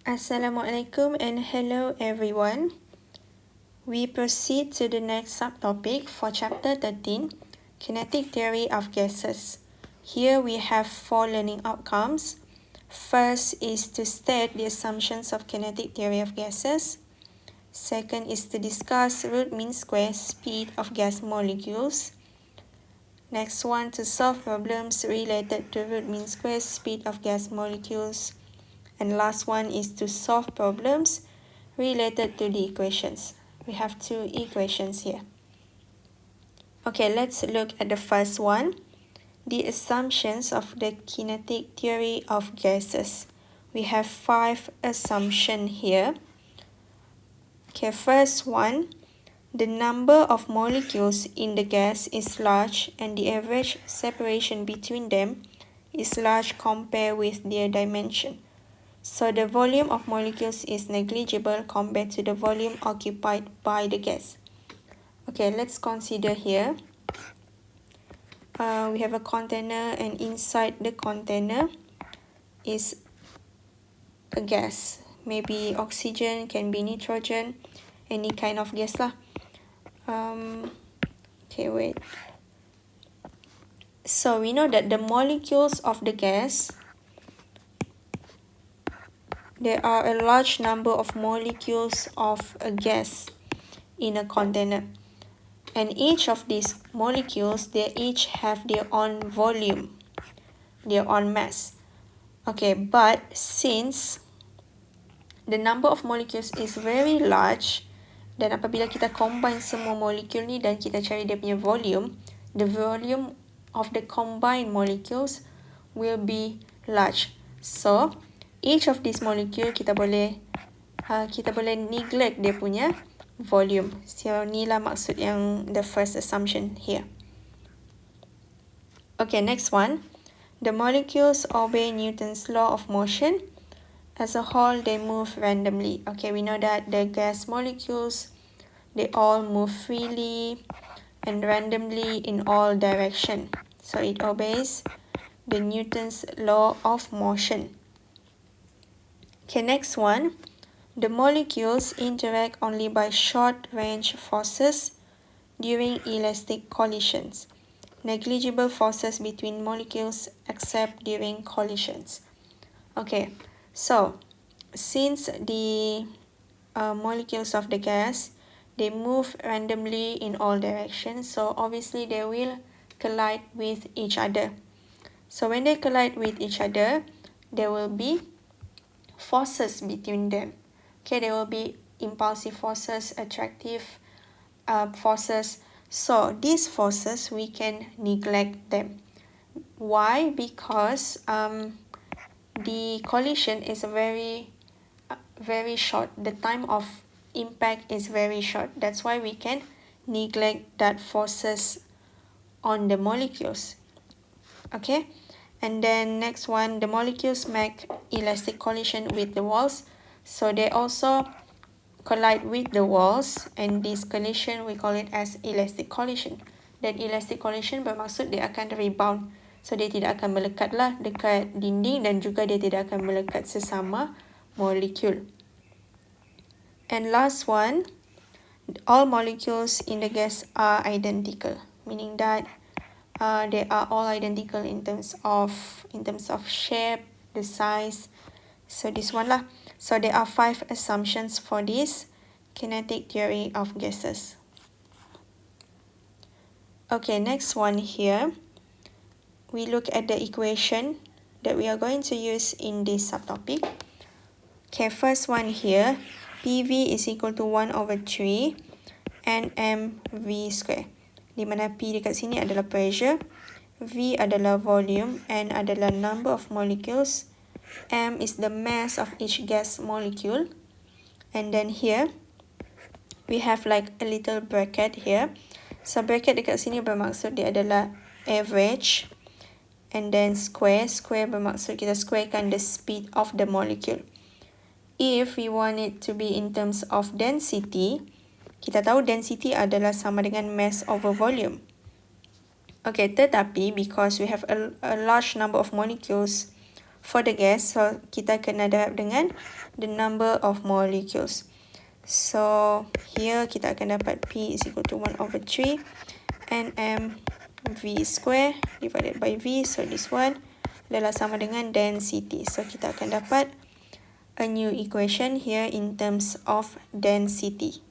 Assalamualaikum and hello everyone. We proceed to the next subtopic for chapter 13, Kinetic Theory of Gases. Here we have 4 learning outcomes. First is to state the assumptions of kinetic theory of gases. Second is to discuss root mean square speed of gas molecules. Next one, to solve problems related to root mean square speed of gas molecules. And last one is to solve problems related to the equations. We have 2 equations here. Okay, let's look at the first one. The assumptions of the kinetic theory of gases. We have 5 assumptions here. Okay, first one, the number of molecules in the gas is large and the average separation between them is large compared with their dimension. So the volume of molecules is negligible compared to the volume occupied by the gas. Okay, let's consider here. We have a container, and inside the container is a gas. Maybe oxygen, can be nitrogen, any kind of gas lah. Okay, wait. So we know that the molecules of the gas, there are a large number of molecules of a gas in a container. And each of these molecules, they each have their own volume, their own mass. Okay, but since the number of molecules is very large, dan apabila kita combine semua molekul ni dan kita cari dia punya volume, the volume of the combined molecules will be large. So, each of these molecule kita boleh neglect dia punya volume. So, ni lah maksud yang the first assumption here. Okay, next one. The molecules obey Newton's law of motion. As a whole, they move randomly. Okay, we know that the gas molecules, they all move freely and randomly in all directions. So it obeys the Newton's law of motion. Okay, next one. The molecules interact only by short-range forces during elastic collisions. Negligible forces between molecules except during collisions. Okay, so since the molecules of the gas, they move randomly in all directions, so obviously they will collide with each other. So when they collide with each other, there will be forces between them. Okay, there will be impulsive forces, attractive forces. So these forces, we can neglect them. Why? Because the collision is very short. The time of impact is very short. That's why we can neglect that forces on the molecules. Okay, and then next one, the molecules make elastic collision with the walls. So they also collide with the walls, and this collision we call it as elastic collision. Dan elastic collision bermaksud dia akan rebound. So dia tidak akan melekat lah dekat dinding dan juga dia tidak akan melekat sesama molekul. And last one, all molecules in the gas are identical, meaning that they are all identical in terms of shape, the size. So this one lah. So there are 5 assumptions for this kinetic theory of gases. Okay, next one here. We look at the equation that we are going to use in this subtopic. Okay, first one here. PV is equal to 1/3 nmv square. Di mana P dekat sini adalah pressure, V adalah volume, N adalah number of molecules, M is the mass of each gas molecule. And then here, we have like a little bracket here. So bracket dekat sini bermaksud dia adalah average. And then square bermaksud kita squarekan the speed of the molecule. If we want it to be in terms of density, kita tahu density adalah sama dengan mass over volume. Okay, tetapi because we have a large number of molecules for the gas. So kita kena darab dengan the number of molecules. So here kita akan dapat P is equal to 1/3 nm V square divided by V. So this one adalah sama dengan density. So kita akan dapat a new equation here in terms of density.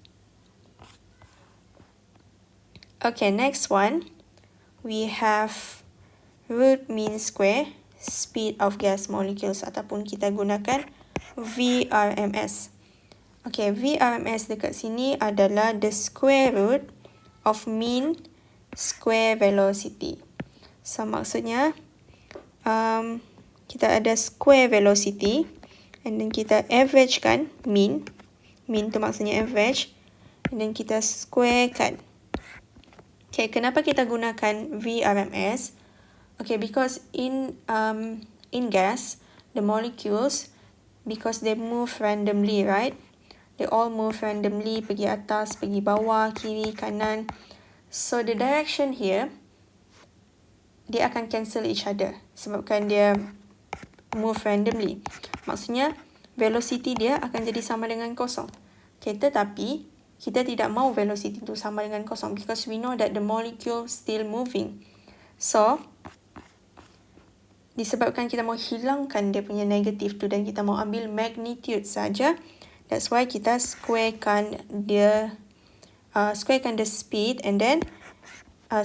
Okay, next one. We have root mean square speed of gas molecules ataupun kita gunakan VRMS. Okay, VRMS dekat sini adalah the square root of mean square velocity. So maksudnya kita ada square velocity and then kita average kan mean tu maksudnya average, and then kita square kan. Okay, kenapa kita gunakan VRMS? Okay, because in gas, the molecules, because they move randomly, right? They all move randomly, pergi atas, pergi bawah, kiri, kanan. So the direction here, dia akan cancel each other sebabkan dia move randomly. Maksudnya, velocity dia akan jadi sama dengan kosong. Okay, tetapi kita tidak mahu velocity itu sama dengan kosong because we know that the molecule still moving. So, disebabkan kita mahu hilangkan dia punya negative tu dan kita mahu ambil magnitude saja, that's why kita squarekan the speed and then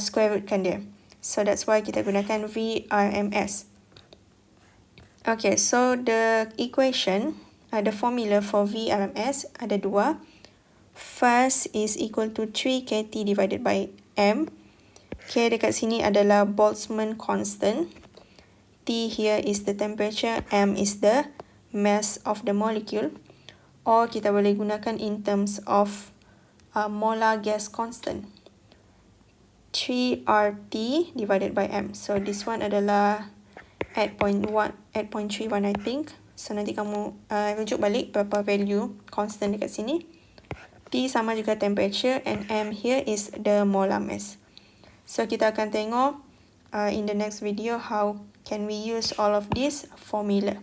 square rootkan dia. So that's why kita gunakan VRMS. Okay, so the equation, the formula for VRMS ada dua. First is equal to 3 kT divided by m. K dekat sini adalah Boltzmann constant. T here is the temperature, m is the mass of the molecule. Or kita boleh gunakan in terms of molar gas constant. 3 RT divided by m. So this one adalah 8.31 I think. So nanti kamu rujuk balik berapa value constant dekat sini. T sama juga temperature and m here is the molar mass. So kita akan tengok in the next video how can we use all of this formula.